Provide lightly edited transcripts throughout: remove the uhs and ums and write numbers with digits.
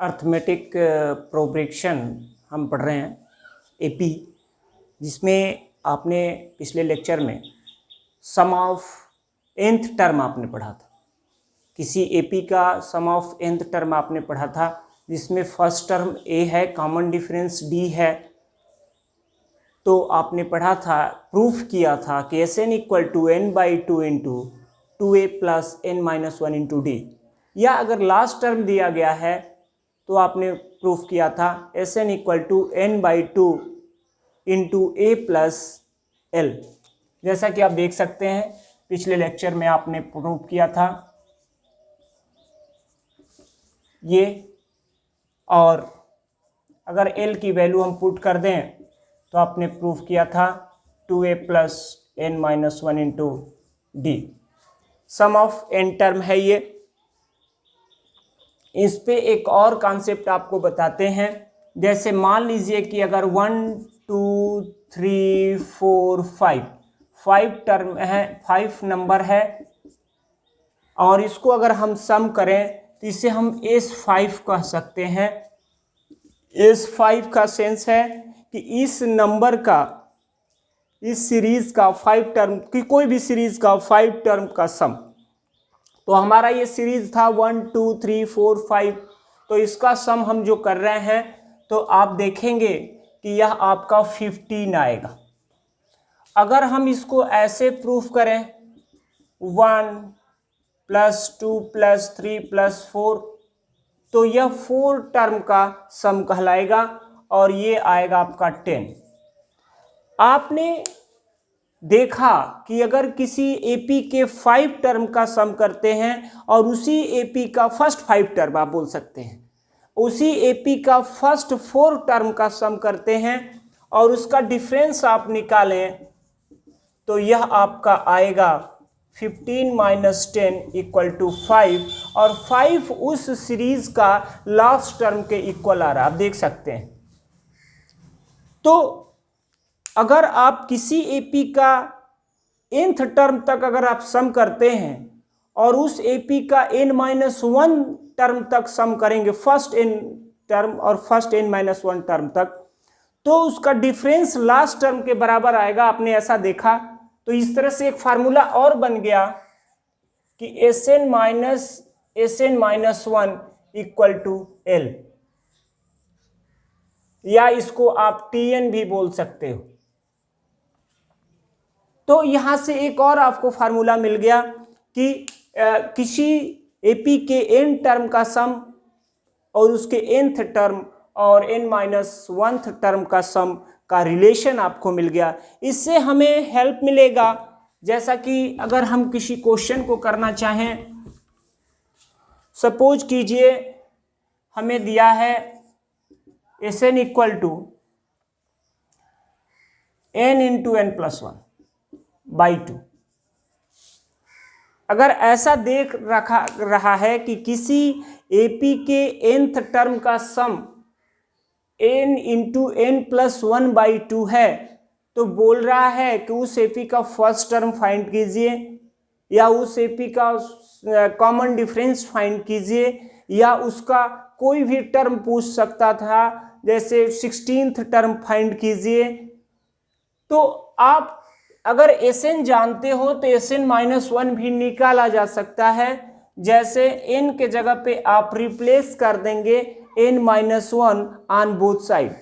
Arithmetic progression हम पढ़ रहे हैं एपी, जिसमें आपने पिछले लेक्चर में सम ऑफ nth टर्म आपने पढ़ा था। किसी एपी का सम ऑफ nth टर्म आपने पढ़ा था, जिसमें फर्स्ट टर्म a है, कॉमन डिफरेंस d है। तो आपने पढ़ा था, प्रूफ किया था कि Sn equal to n/2 into 2a plus n-1 into d. या अगर लास्ट टर्म दिया गया है तो आपने प्रूफ किया था Sn equal to n/2 into a plus l। जैसा कि आप देख सकते हैं पिछले लेक्चर में आपने प्रूफ किया था ये, और अगर l की वैल्यू हम पुट कर दें तो आपने प्रूफ किया था 2a plus n-1 into d. Sum of n term है ये। इस पे एक और कॉन्सेप्ट आपको बताते हैं। जैसे मान लीजिए कि अगर 1 2 3 4 5 टर्म है, 5 नंबर है, और इसको अगर हम सम करें तो इसे हम S5 कह सकते हैं। S5 का सेंस है कि इस नंबर का, इस सीरीज का 5 टर्म की, कोई भी सीरीज का 5 टर्म का सम। तो हमारा ये सीरीज था 1 2 3 4 5, तो इसका सम हम जो कर रहे हैं तो आप देखेंगे कि यह आपका 15 आएगा। अगर हम इसको ऐसे प्रूफ करें 1 प्लस 2 प्लस 3 प्लस 4, तो यह 4 टर्म का सम कहलाएगा और ये आएगा आपका 10। आपने देखा कि अगर किसी एपी के 5 टर्म का सम करते हैं और उसी एपी का फर्स्ट 5 टर्म आप बोल सकते हैं, उसी एपी का फर्स्ट 4 टर्म का सम करते हैं और उसका डिफरेंस आप निकालें तो यह आपका आएगा 15 माइनस 10 इक्वल टू 5, और 5 उस सीरीज का लास्ट टर्म के इक्वल आ रहा है, आप देख सकते हैं। तो अगर आप किसी एपी का nth टर्म तक अगर आप सम करते हैं और उस एपी का n-1 टर्म तक सम करेंगे, फर्स्ट n टर्म और फर्स्ट n-1 टर्म तक, तो उसका डिफरेंस लास्ट टर्म के बराबर आएगा। आपने ऐसा देखा, तो इस तरह से एक फार्मूला और बन गया कि Sn-1 इक्वल टू l, या इसको आप Tn भी बोल सकते हो। तो यहां से एक और आपको फार्मूला मिल गया कि किसी एपी के n टर्म का सम और उसके nth टर्म और n-1 टर्म का सम का रिलेशन आपको मिल गया। इससे हमें हेल्प मिलेगा, जैसा कि अगर हम किसी क्वेश्चन को करना चाहें, सपोज कीजिए हमें दिया है Sn equal to n into n plus 1/2। अगर ऐसा देख रहा है कि किसी एपी के nth टर्म का सम n इंटू n प्लस 1/2 है, तो बोल रहा है कि उस एपी का फर्स्ट टर्म फाइंड कीजिए, या उस एपी का कॉमन डिफरेंस फाइंड कीजिए, या उसका कोई भी टर्म पूछ सकता था, जैसे 16th टर्म फाइंड कीजिए। तो आप अगर Sn जानते हो तो Sn-1 भी निकाला जा सकता है। जैसे n के जगह पे आप रिप्लेस कर देंगे n-1 ऑन बोथ साइड,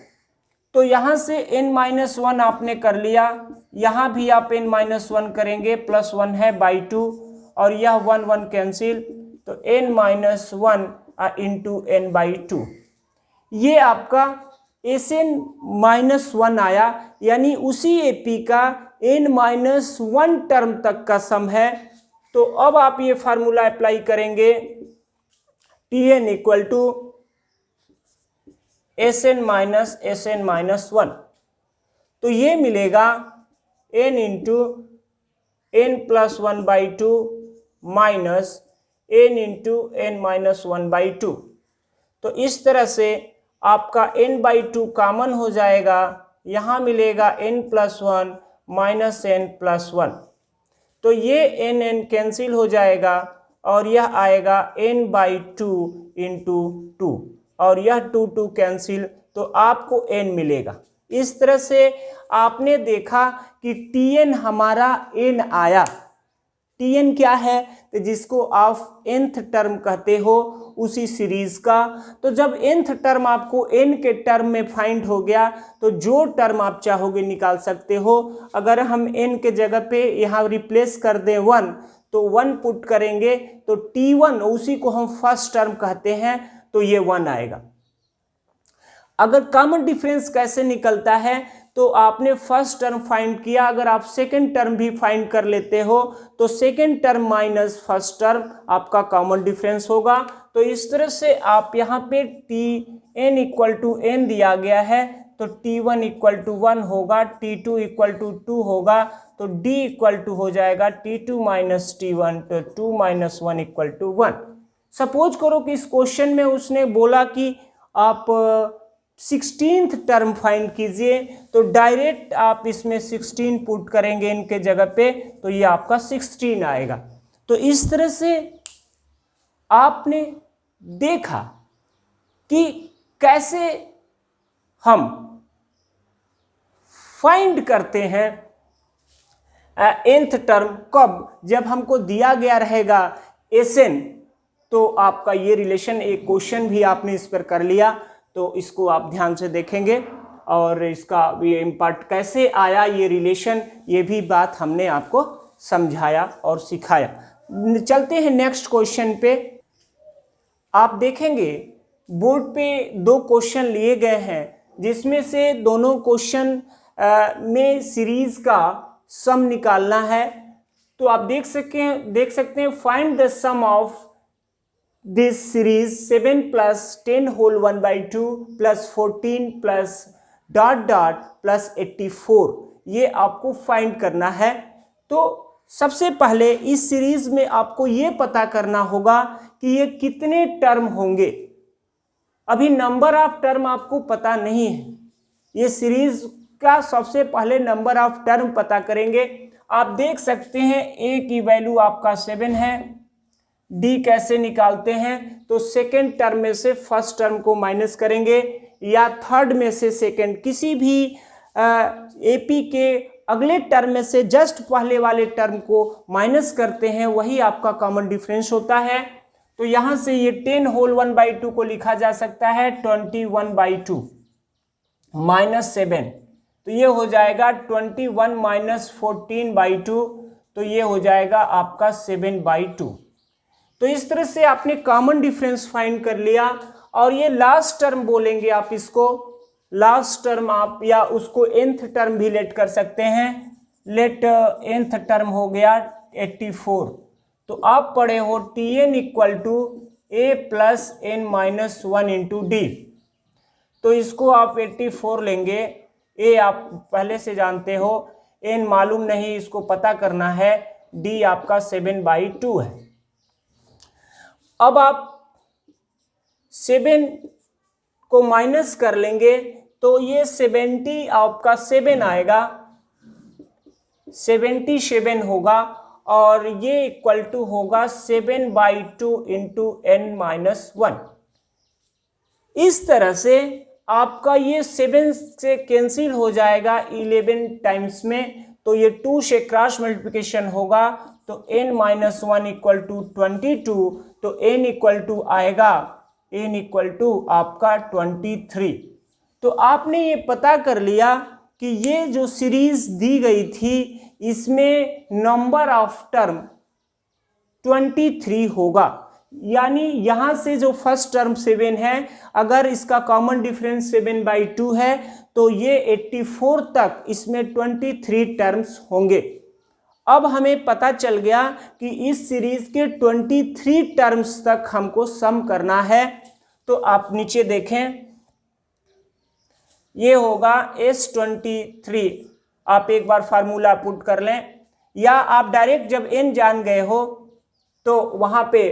तो यहां से n-1 आपने कर लिया, यहां भी आप n-1 करेंगे, प्लस 1 है /2, और यह 1 1 कैंसिल, तो n-1 इंटू n/2, ये आपका Sn-1 आया, यानी उसी एपी का n-1 टर्म तक का सम है। तो अब आप ये फार्मूला अप्लाई करेंगे, Tn इक्वल टू Sn-1, तो ये मिलेगा n into n plus 1/2 minus n into n-1/2। तो इस तरह से आपका n/2 कॉमन हो जाएगा, यहाँ मिलेगा n plus 1 minus n plus 1, तो ये n कैंसिल हो जाएगा और यह आएगा n/2 इंटू 2, और यह 2 2 कैंसिल, तो आपको n मिलेगा। इस तरह से आपने देखा कि Tn हमारा n आया। Tn क्या है, तो जिसको आप nth टर्म कहते हो उसी सीरीज का। तो जब nth टर्म आपको n के टर्म में फाइंड हो गया तो जो टर्म आप चाहोगे निकाल सकते हो। अगर हम n के जगह पे यहाँ रिप्लेस कर दें 1, तो 1 पुट करेंगे तो T1 उसी को हम फर्स्ट टर्म कहते हैं, तो ये 1 आएगा। अगर कॉमन डिफरेंस कैसे निकलता है, तो आपने फर्स्ट टर्म फाइंड किया, अगर आप सेकंड टर्म भी फाइंड कर लेते हो तो second term minus first term आपका कॉमन डिफरेंस होगा। तो इस तरह से आप यहाँ पे Tn इक्वल टू n दिया गया है, तो T1 इक्वल टू 1 होगा, T2 इक्वल टू 2 होगा, तो D इक्वल टू हो जाएगा T2 माइनस T1, तो 2 माइनस 1 इक्वल टू 1। सपोज करो कि इस क्वेश्चन में उसने बोला कि आप 16th टर्म फाइंड कीजिए, तो डायरेक्ट आप इसमें 16 पुट करेंगे इनके जगह पे, तो ये आपका 16 आएगा। तो इस तरह से आपने देखा कि कैसे हम फाइंड करते हैं nth टर्म, कब, जब हमको दिया गया रहेगा Sn, तो आपका ये रिलेशन, एक क्वेश्चन भी आपने इस पर कर लिया, तो इसको आप ध्यान से देखेंगे और इसका ये इम्पैक्ट कैसे आया ये रिलेशन, ये भी बात हमने आपको समझाया और सिखाया। चलते हैं नेक्स्ट क्वेश्चन पे। आप देखेंगे बोर्ड पे 2 क्वेश्चन लिए गए हैं, जिसमें से दोनों क्वेश्चन में सीरीज का सम निकालना है। तो आप देख सकते हैं find the sum of this series 7 plus 10 whole 1/2 plus 14 plus dot dot plus 84, ये आपको फाइंड करना है। तो सबसे पहले इस सीरीज में आपको ये पता करना होगा कि ये कितने टर्म होंगे। अभी नंबर ऑफ टर्म आपको पता नहीं है, ये सीरीज का सबसे पहले नंबर ऑफ टर्म पता करेंगे। आप देख सकते हैं a की वैल्यू आपका 7 है। d कैसे निकालते हैं, तो सेकेंड टर्म में से फर्स्ट टर्म को माइनस करेंगे या थर्ड में से सेकेंड, किसी भी AP के अगले टर्म में से जस्ट पहले वाले टर्म को माइनस करते हैं, वही आपका कॉमन डिफरेंस होता है। तो यहाँ से ये 10 होल 1/2 को लिखा जा सकता है 21/2 माइनस 7, तो ये हो जाएगा 21 माइनस 14/2, तो ये हो जाएगा आपका 7/2। तो इस तरह से आपने कॉमन डिफरेंस फाइंड कर लिया। और ये लास्ट टर्म बोलेंगे आप इसको, लास्ट टर्म आप या उसको nth टर्म भी लेट कर सकते हैं। लेट nth टर्म हो गया 84। तो आप पढ़े हो Tn equal to a plus n minus 1 into d. तो इसको आप 84 लेंगे, a आप पहले से जानते हो, n मालूम नहीं, इसको पता करना है, d आपका 7/2 है। अब आप 7 को माइनस कर लेंगे तो ये 70 आपका 7 आएगा, 77 होगा, और ये इक्वल टू होगा 7/2 इंटू n माइनस 1। इस तरह से आपका ये 7 से कैंसिल हो जाएगा 11 टाइम्स में, तो ये 2 से क्रॉस मल्टीप्लिकेशन होगा, तो n माइनस 1 इक्वल टू 22, तो n इक्वल टू आएगा, n इक्वल टू आपका 23। तो आपने ये पता कर लिया कि ये जो सीरीज दी गई थी इसमें नंबर ऑफ टर्म 23 होगा, यानी यहाँ से जो फर्स्ट टर्म 7 है, अगर इसका कॉमन डिफरेंस 7/2 है तो ये 84 तक इसमें 23 टर्म्स होंगे। अब हमें पता चल गया कि इस सीरीज के 23 टर्म्स तक हमको सम करना है। तो आप नीचे देखें, ये होगा S23। आप एक बार फार्मूला पुट कर लें, या आप डायरेक्ट जब n जान गए हो तो वहां पे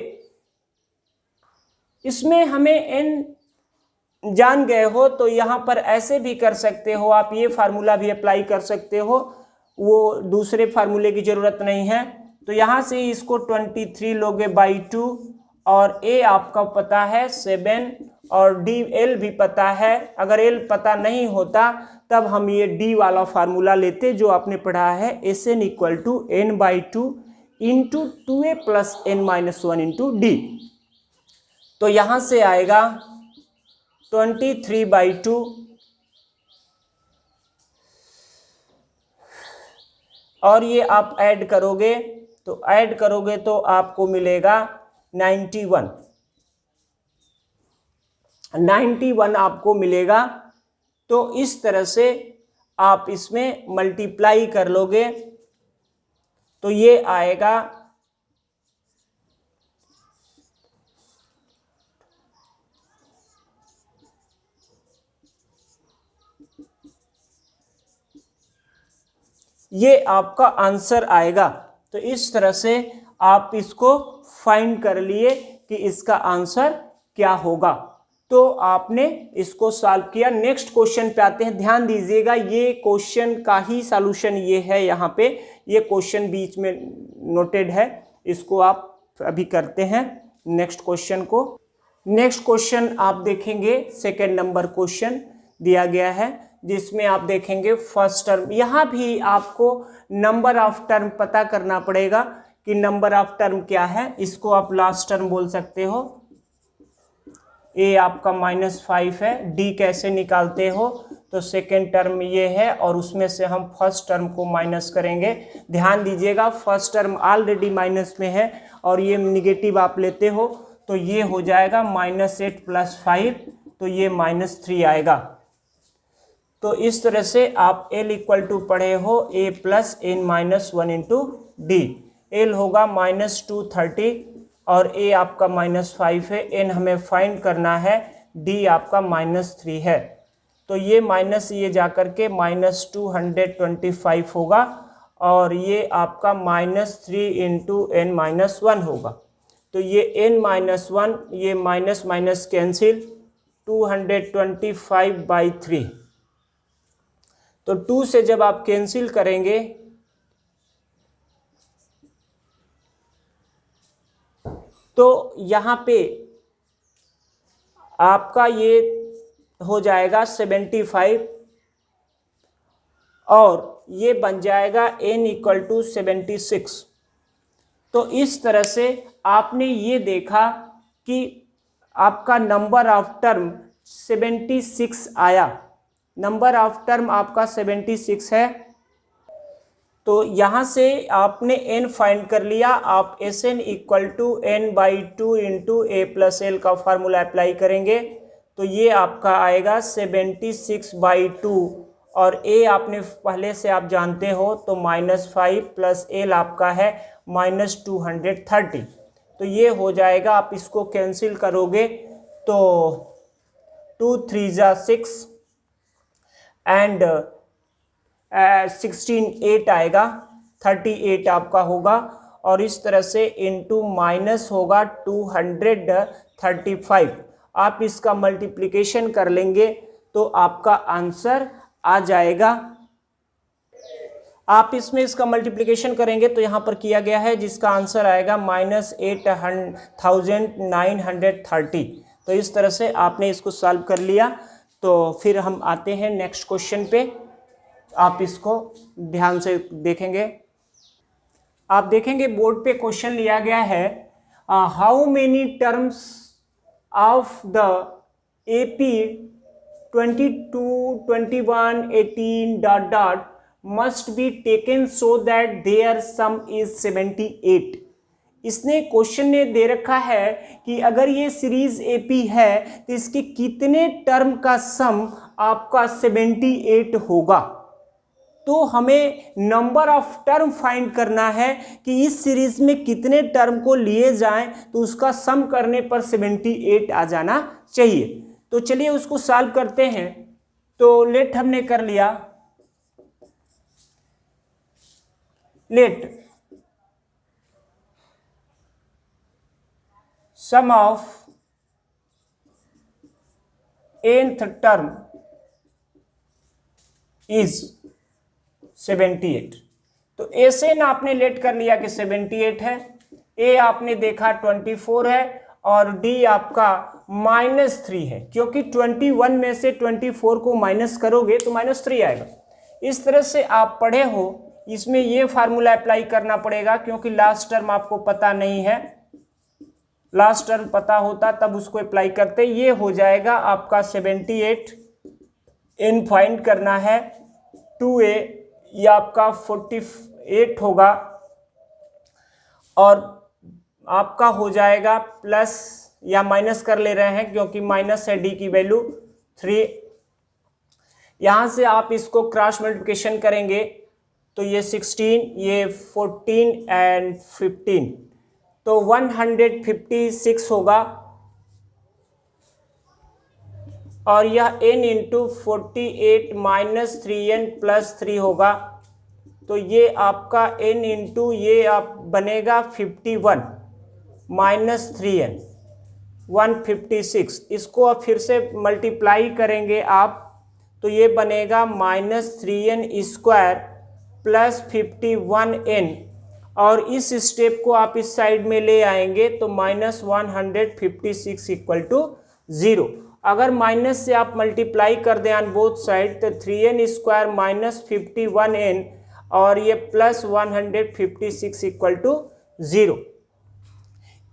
इसमें हमें n जान गए हो तो यहां पर ऐसे भी कर सकते हो, आप ये फार्मूला भी अप्लाई कर सकते हो, वो दूसरे फार्मूले की जरूरत नहीं है। तो यहां से इसको 23 लोगे बाई 2 और ए आपका पता है 7 और डी एल भी पता है। अगर एल पता नहीं होता तब हम ये डी वाला फार्मूला लेते जो आपने पढ़ा है, Sn = n/2 into 2a plus n-1 into d. तो यहाँ से आएगा 23/2 और ये आप ऐड करोगे तो आपको मिलेगा 91 आपको मिलेगा। तो इस तरह से आप इसमें मल्टीप्लाई कर लोगे तो ये आएगा ये आपका आंसर आएगा। तो इस तरह से आप इसको फाइंड कर लिए कि इसका आंसर क्या होगा। तो आपने इसको सॉल्व किया। नेक्स्ट क्वेश्चन पे आते हैं। ध्यान दीजिएगा, ये क्वेश्चन का ही सॉल्यूशन ये है। यहाँ पे ये क्वेश्चन बीच में नोटेड है, इसको आप अभी करते हैं नेक्स्ट क्वेश्चन को। नेक्स्ट क्वेश्चन आप देखेंगे, सेकेंड नंबर क्वेश्चन दिया गया है जिसमें आप देखेंगे फर्स्ट टर्म। यहाँ भी आपको नंबर ऑफ टर्म पता करना पड़ेगा कि नंबर ऑफ टर्म क्या है। इसको आप लास्ट टर्म बोल सकते हो। ए आपका -5 है। डी कैसे निकालते हो, तो सेकेंड टर्म ये है और उसमें से हम फर्स्ट टर्म को माइनस करेंगे। ध्यान दीजिएगा, फर्स्ट टर्म ऑलरेडी माइनस में है और ये निगेटिव आप लेते हो तो ये हो जाएगा -8 + 5, तो ये -3 आएगा। तो इस तरह से आप L = पढ़े हो A + n-1 into D. L होगा -230 और A आपका -5 है। N हमें फाइंड करना है, D आपका -3 है। तो ये माइनस ये जाकर के -225 होगा और ये आपका -3 इंटू n-1 होगा। तो ये n-1, ये माइनस माइनस कैंसिल, 225/3। तो 2 से जब आप कैंसिल करेंगे तो यहाँ पे आपका ये हो जाएगा 75 और ये बन जाएगा n = 76। तो इस तरह से आपने ये देखा कि आपका नंबर ऑफ टर्म 76 आया। नंबर ऑफ टर्म आपका 76 है। तो यहाँ से आपने n फाइंड कर लिया। आप Sn = n/2 into a + l का फार्मूला अप्लाई करेंगे तो ये आपका आएगा 76/2 और a आपने पहले से आप जानते हो तो -5 + l आपका है -230। तो ये हो जाएगा। आप इसको कैंसिल करोगे तो 2 3 जा 6 एंड 16 8 आएगा, 38 आपका होगा। और इस तरह से इंटू माइनस होगा 235। आप इसका मल्टीप्लिकेशन कर लेंगे तो आपका आंसर आ जाएगा। आप इसमें इसका मल्टीप्लिकेशन करेंगे तो यहाँ पर किया गया है जिसका आंसर आएगा -8930। तो इस तरह से आपने इसको सॉल्व कर लिया। तो फिर हम आते हैं नेक्स्ट क्वेश्चन पे। आप इसको ध्यान से देखेंगे। आप देखेंगे बोर्ड पे क्वेश्चन लिया गया है, how many terms of the AP 22, 21, 18 ... must be taken so that their sum is 78। इसने क्वेश्चन ने दे रखा है कि अगर ये सीरीज AP है तो इसके कितने टर्म का सम आपका 78 होगा। तो हमें नंबर ऑफ टर्म फाइंड करना है कि इस सीरीज में कितने टर्म को लिए जाएं तो उसका सम करने पर 78 आ जाना चाहिए। तो चलिए उसको सॉल्व करते हैं। तो लेट हमने कर लिया, let sum of nth term is 78। तो Sn आपने लेट कर लिया कि 78 है, A आपने देखा 24 है और डी आपका -3 है, क्योंकि 21 में से 24 को माइनस करोगे तो -3 आएगा। इस तरह से आप पढ़े हो, इसमें ये फार्मूला अप्लाई करना पड़ेगा, क्योंकि लास्ट टर्म आपको पता नहीं है। लास्ट टर्म पता होता तब उसको अप्लाई करते। ये हो जाएगा आपका 78, n फाइंड करना है, 2a ये आपका 48 होगा, और आपका हो जाएगा प्लस या माइनस कर ले रहे हैं क्योंकि माइनस है डी की वैल्यू 3। यहाँ से आप इसको क्रॉस मल्टीप्लिकेशन करेंगे तो ये 16, ये 14 एंड 15, तो 156 होगा, और यह n into 48 minus 3n plus 3 होगा, तो ये आपका n इंटू ये आप बनेगा 51 माइनस 3n 156। इसको आप फिर से मल्टीप्लाई करेंगे आप, तो ये बनेगा -3n स्क्वायर प्लस 51n, और इस स्टेप को आप इस साइड में ले आएंगे तो -156 इक्वल टू 0। अगर माइनस से आप मल्टीप्लाई कर दें ऑन बोथ साइड तो 3n स्क्वायर माइनस 51n और ये प्लस 156 इक्वल टू 0।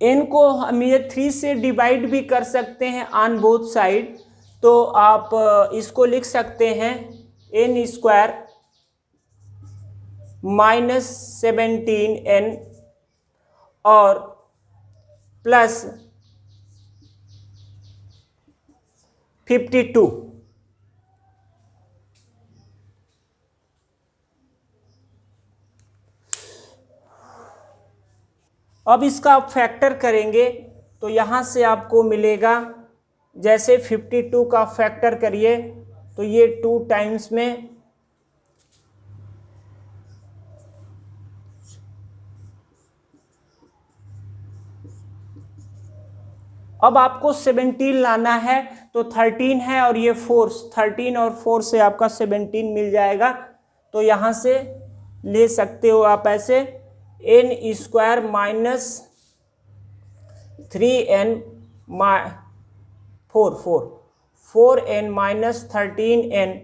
n को हम ये 3 से डिवाइड भी कर सकते हैं ऑन बोथ साइड, तो आप इसको लिख सकते हैं n स्क्वायर माइनस 17n और प्लस 52। अब इसका आप फैक्टर करेंगे तो यहाँ से आपको मिलेगा, जैसे 52 का फैक्टर करिए तो ये 2 टाइम्स में अब आपको 17 लाना है, तो 13 है और ये 4, 13 और 4 से आपका 17 मिल जाएगा। तो यहाँ से ले सकते हो आप ऐसे n square minus 3n 4n minus 13n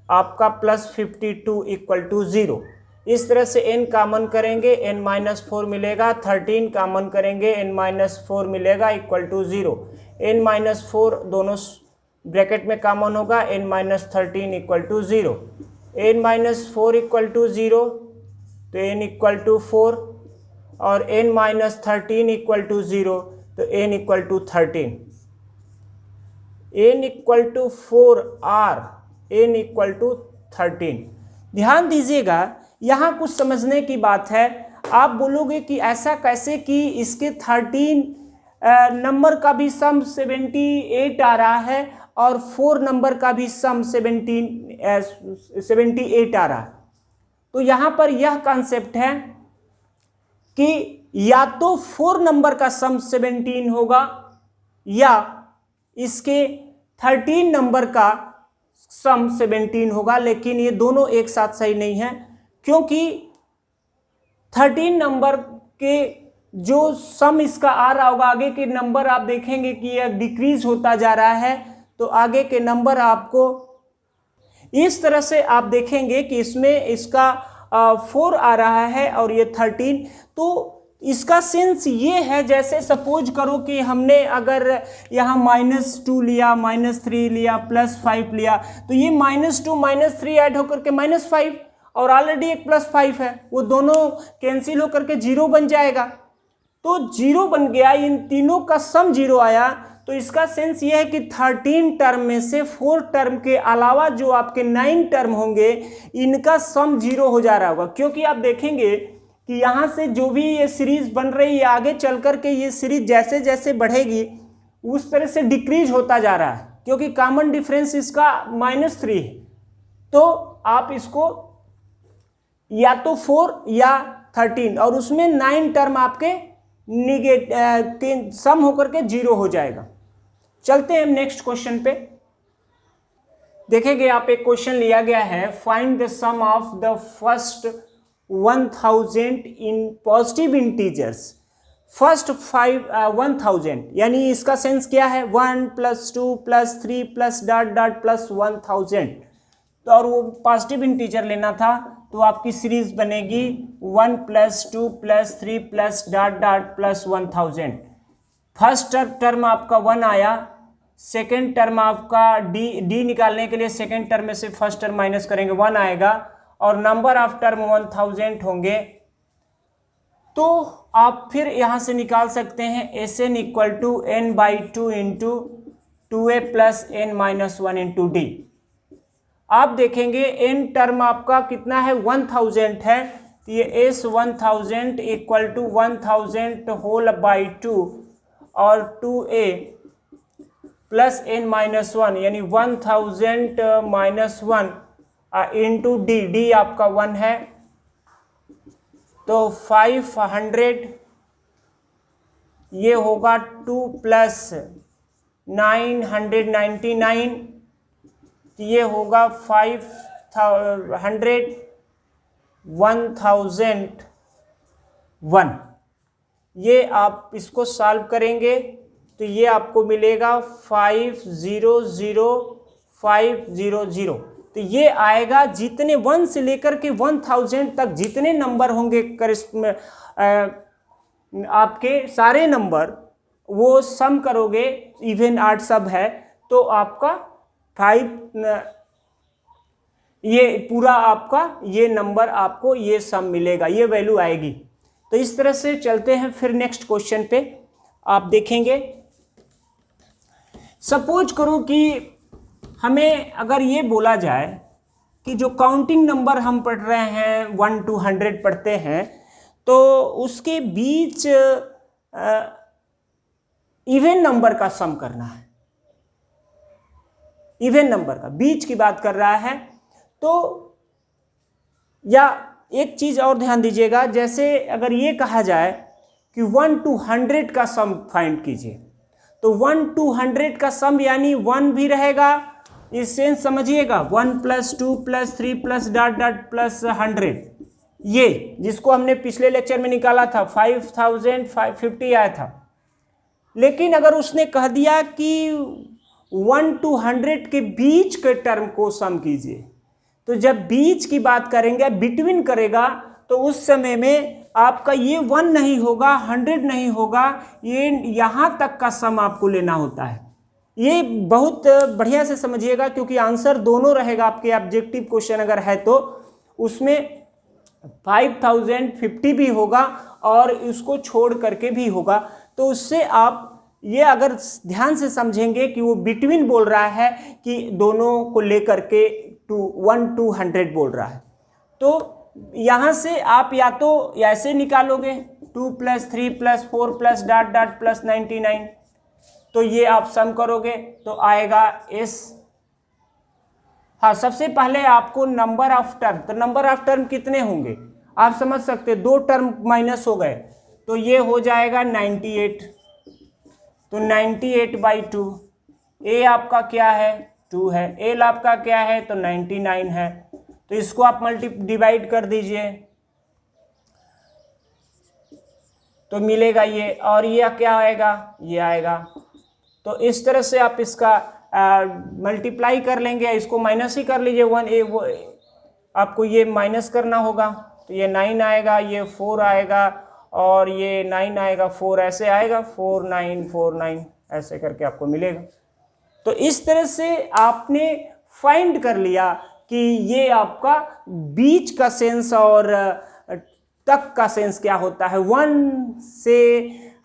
आपका प्लस 52 इक्वल टू 0। इस तरह से n कॉमन करेंगे n-4 मिलेगा, 13 कॉमन करेंगे n-4 मिलेगा इक्वल टू 0। n-4 दोनों ब्रैकेट में कॉमन होगा, n-13 equal to 0। n-4 equal to 0 तो n इक्वल टू 4 और n-13 इक्वल टू 0 तो n equal to 13। n equal to 4 r n equal to 13। ध्यान दीजिएगा, यहाँ कुछ समझने की बात है। आप बोलोगे कि ऐसा कैसे कि इसके 13 नंबर का भी सम 78 आ रहा है और 4 नंबर का भी सम 78 आ रहा है। तो यहाँ पर यह कॉन्सेप्ट है कि या तो 4 नंबर का सम 17 होगा या इसके 13 नंबर का सम 17 होगा, लेकिन ये दोनों एक साथ सही नहीं है, क्योंकि 13 नंबर के जो सम इसका आ रहा होगा, आगे के नंबर आप देखेंगे कि यह डिक्रीज होता जा रहा है, तो आगे के नंबर आपको इस तरह से आप देखेंगे कि इसमें इसका 4 आ रहा है और ये 13। तो इसका सेंस ये है, जैसे सपोज करो कि हमने अगर यहाँ -2 लिया, -3 लिया, +5 लिया, तो ये -2 -3 ऐड होकर के -5 और ऑलरेडी एक +5 है, वो दोनों कैंसिल होकर के 0 बन जाएगा। तो 0 बन गया, इन तीनों का सम 0 आया। तो इसका सेंस ये है कि 13 टर्म में से 4 टर्म के अलावा जो आपके 9 टर्म होंगे इनका सम 0 हो जा रहा होगा, क्योंकि आप देखेंगे कि यहाँ से जो भी ये सीरीज बन रही है, आगे चल कर के ये सीरीज जैसे जैसे बढ़ेगी उस तरह से डिक्रीज होता जा रहा है, क्योंकि कॉमन डिफरेंस इसका -3 है। तो आप इसको या तो 4 या 13 और उसमें 9 टर्म आपके सम होकर के 0 हो जाएगा। चलते हैं नेक्स्ट क्वेश्चन पे। देखेंगे आप, एक क्वेश्चन लिया गया है, find the sum of the first 1000 in positive integers first 1000, यानी इसका सेंस क्या है 1 + 2 + 3 + डॉट डॉट प्लस 1000, तो और वो पॉजिटिव इंटीजर लेना था, तो आपकी सीरीज बनेगी 1 + 2 + 3 + dot dot plus 1000। First term आपका 1 आया, सेकेंड टर्म आपका डी निकालने के लिए सेकेंड टर्म में से फर्स्ट टर्म माइनस करेंगे 1 आएगा, और नंबर ऑफ टर्म 1000 होंगे। तो आप फिर यहां से निकाल सकते हैं Sn = n/2 × 2a + n-1 × d। आप देखेंगे n टर्म आपका कितना है 1000 है, तो ये S1000 = 1000 होल बाई 2 और 2a + n-1 यानी 1000 - 1 इंटू डी आपका 1 है, तो 500, ये होगा 2 + 999, तो ये होगा 500 1001। ये आप इसको सॉल्व करेंगे तो ये आपको मिलेगा 500500। तो ये आएगा जितने 1 से लेकर के 1000 तक जितने नंबर होंगे आपके सारे नंबर, वो सम करोगे, इवन आर्ट सब है, तो आपका 5 ये पूरा आपका ये नंबर आपको ये सम मिलेगा, ये वैल्यू आएगी। तो इस तरह से चलते हैं फिर नेक्स्ट क्वेश्चन पे। आप देखेंगे, सपोज करो कि हमें अगर ये बोला जाए कि जो काउंटिंग नंबर हम पढ़ रहे हैं 1 to 100 पढ़ते हैं, तो उसके बीच इवन नंबर का सम करना है। इवन नंबर का बीच की बात कर रहा है, तो या एक चीज और ध्यान दीजिएगा, जैसे अगर ये कहा जाए कि 1 to 100 का सम फाइंड कीजिए, तो 1 to 100 का सम यानी 1 भी रहेगा, इस सेंस समझिएगा 1 + 2 + 3 + डॉट डॉट प्लस 100, ये जिसको हमने पिछले लेक्चर में निकाला था 5050 आया था। लेकिन अगर उसने कह दिया कि 1 to 100 के बीच के टर्म को सम कीजिए, तो जब बीच की बात करेंगे, बिटवीन करेगा, तो उस समय में आपका ये 1 नहीं होगा, 100 नहीं होगा, ये यहाँ तक का सम आपको लेना होता है। ये बहुत बढ़िया से समझिएगा, क्योंकि आंसर दोनों रहेगा आपके ऑब्जेक्टिव क्वेश्चन अगर है तो उसमें 5050 भी होगा और इसको छोड़ करके भी होगा। तो उससे आप ये अगर ध्यान से समझेंगे कि वो बिटवीन बोल रहा है कि दोनों को लेकर के 1 to 100 बोल रहा है, तो यहाँ से आप या तो ऐसे निकालोगे 2 + 3 + 4 + डॉट डॉट प्लस 99, तो ये आप सम करोगे तो आएगा S। हाँ, सबसे पहले आपको नंबर ऑफ टर्म, तो नंबर ऑफ टर्म कितने होंगे आप समझ सकते, 2 टर्म माइनस हो गए, तो ये हो जाएगा 98, तो 98/2। A आपका क्या है 2 है, L आपका क्या है तो 99 है, तो इसको आप डिवाइड कर दीजिए तो मिलेगा ये, और ये क्या आएगा, ये आएगा। तो इस तरह से आप इसका मल्टीप्लाई कर लेंगे, इसको माइनस ही कर लीजिए 1 वो आपको ये माइनस करना होगा, तो ये 9 आएगा, ये 4 आएगा, और ये 9 आएगा, 4 ऐसे आएगा, 4949 ऐसे करके आपको मिलेगा। तो इस तरह से आपने फाइंड कर लिया कि ये आपका बीच का सेंस और तक का सेंस क्या होता है। 1 से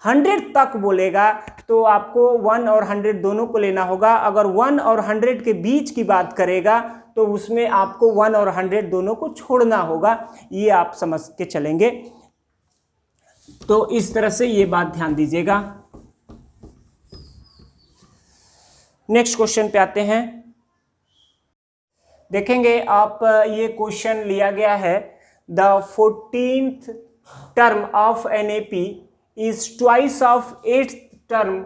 100 तक बोलेगा तो आपको 1 और 100 दोनों को लेना होगा। अगर 1 और 100 के बीच की बात करेगा तो उसमें आपको 1 और 100 दोनों को छोड़ना होगा, ये आप समझ के चलेंगे। तो इस तरह से ये बात ध्यान दीजिएगा। नेक्स्ट क्वेश्चन पे आते हैं। देखेंगे आप, ये क्वेश्चन लिया गया है, the 14th term of an AP is twice of 8th term.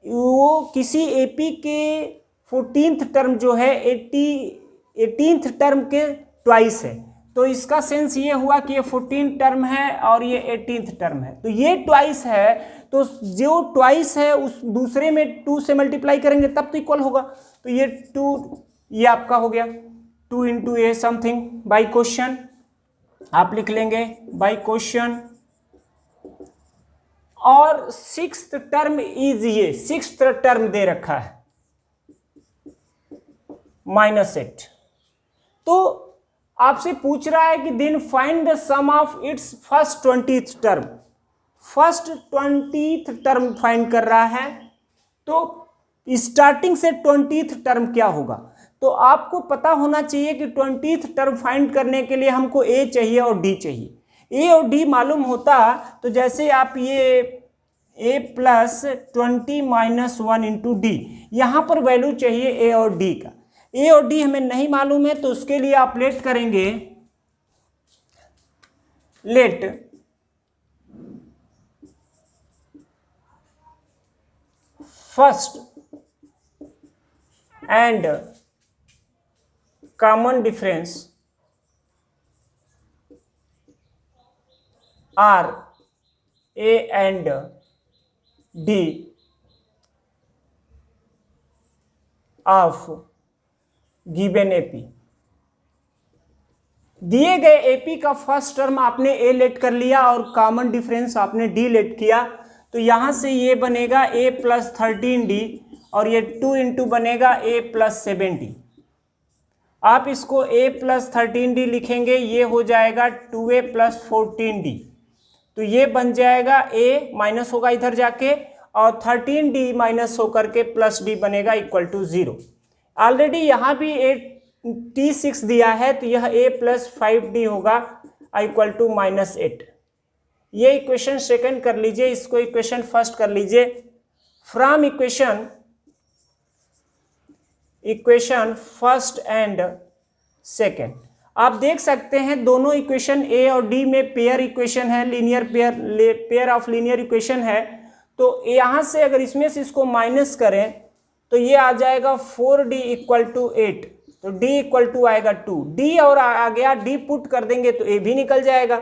वो किसी एपी के 14th टर्म जो है 18th टर्म के ट्वाइस है, तो इसका सेंस ये हुआ कि ये 14 टर्म है और ये 18th टर्म है, तो ये ट्वाइस है, तो जो ट्वाइस है उस दूसरे में 2 से मल्टीप्लाई करेंगे तब तो इक्वल होगा। तो ये 2 ये आपका हो गया 2 into A something by question, आप लिख लेंगे बाई क्वेश्चन। और 6th टर्म इज ये 6th टर्म दे रखा है -8। तो आपसे पूछ रहा है कि then find the sum of its first 20th term, first 20th term find कर रहा है, तो स्टार्टिंग से 20th टर्म क्या होगा। तो आपको पता होना चाहिए कि 20th टर्म फाइंड करने के लिए हमको ए चाहिए और डी चाहिए। ए और डी मालूम होता तो जैसे आप ये a plus 20 minus 1 into D, यहाँ पर वैल्यू चाहिए ए और डी का। ए और डी हमें नहीं मालूम है, तो उसके लिए आप लेट करेंगे, let first and common difference are a and d of given AP. दिए गए एपी का फर्स्ट टर्म आपने ए लेट कर लिया और कॉमन डिफरेंस आपने डी लेट किया, तो यहां से ये बनेगा ए प्लस 13d और ये 2 इंटू बनेगा ए प्लस 7d। आप इसको a प्लस 13d लिखेंगे, ये हो जाएगा 2a प्लस 14d, तो ये बन जाएगा a माइनस होगा इधर जाके और 13d माइनस होकर के प्लस d बनेगा इक्वल टू 0। ऑलरेडी यहाँ भी T6 दिया है, तो यह a प्लस 5d होगा इक्वल टू -8। ये इक्वेशन सेकंड कर लीजिए, इसको इक्वेशन फर्स्ट कर लीजिए। From equation first and second आप देख सकते हैं दोनों इक्वेशन ए और डी में पेयर इक्वेशन है, linear pair of linear equation है। तो यहाँ से अगर इसमें से इसको माइनस करें तो ये आ जाएगा 4d इक्वल टू 8, तो d इक्वल टू आएगा 2, d और आ गया, d पुट कर देंगे तो a भी निकल जाएगा,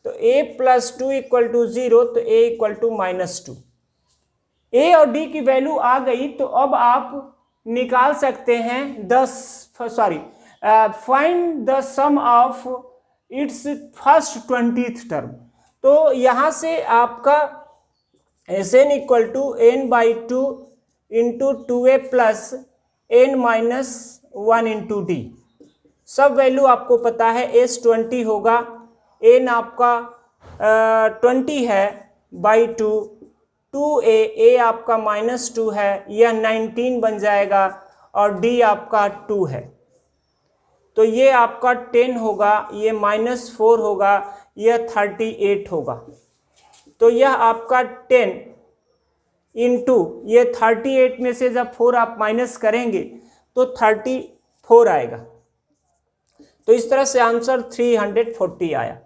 तो a प्लस 2 इक्वल टू 0, तो a इक्वल टू -2। a और d की वैल्यू आ गई, तो अब आप निकाल सकते हैं find the sum of its first 20th term. तो यहाँ से आपका Sn equal to n/2 into 2a plus n minus 1 into d, सब वैल्यू आपको पता है। S 20 होगा, n आपका 20 है बाई 2, 2a आपका -2 है, यह 19 बन जाएगा और d आपका 2 है, तो ये आपका 10 होगा, ये -4 होगा, यह 38 होगा। तो यह आपका 10 इंटू ये 38 में से जब 4 आप माइनस करेंगे तो 34 आएगा। तो इस तरह से आंसर 340 आया।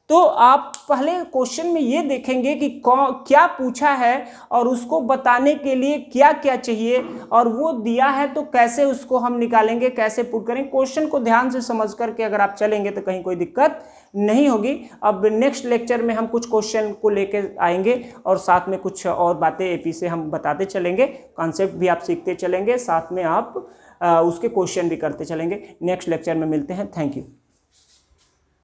तो आप पहले क्वेश्चन में ये देखेंगे कि क्या पूछा है और उसको बताने के लिए क्या क्या चाहिए, और वो दिया है तो कैसे उसको हम निकालेंगे, कैसे पुट करेंगे। क्वेश्चन को ध्यान से समझ करके अगर आप चलेंगे तो कहीं कोई दिक्कत नहीं होगी। अब नेक्स्ट लेक्चर में हम कुछ क्वेश्चन को लेके आएंगे और साथ में कुछ और बातें एपी से हम बताते चलेंगे, कॉन्सेप्ट भी आप सीखते चलेंगे, साथ में आप उसके क्वेश्चन भी करते चलेंगे। नेक्स्ट लेक्चर में मिलते हैं। Thank you.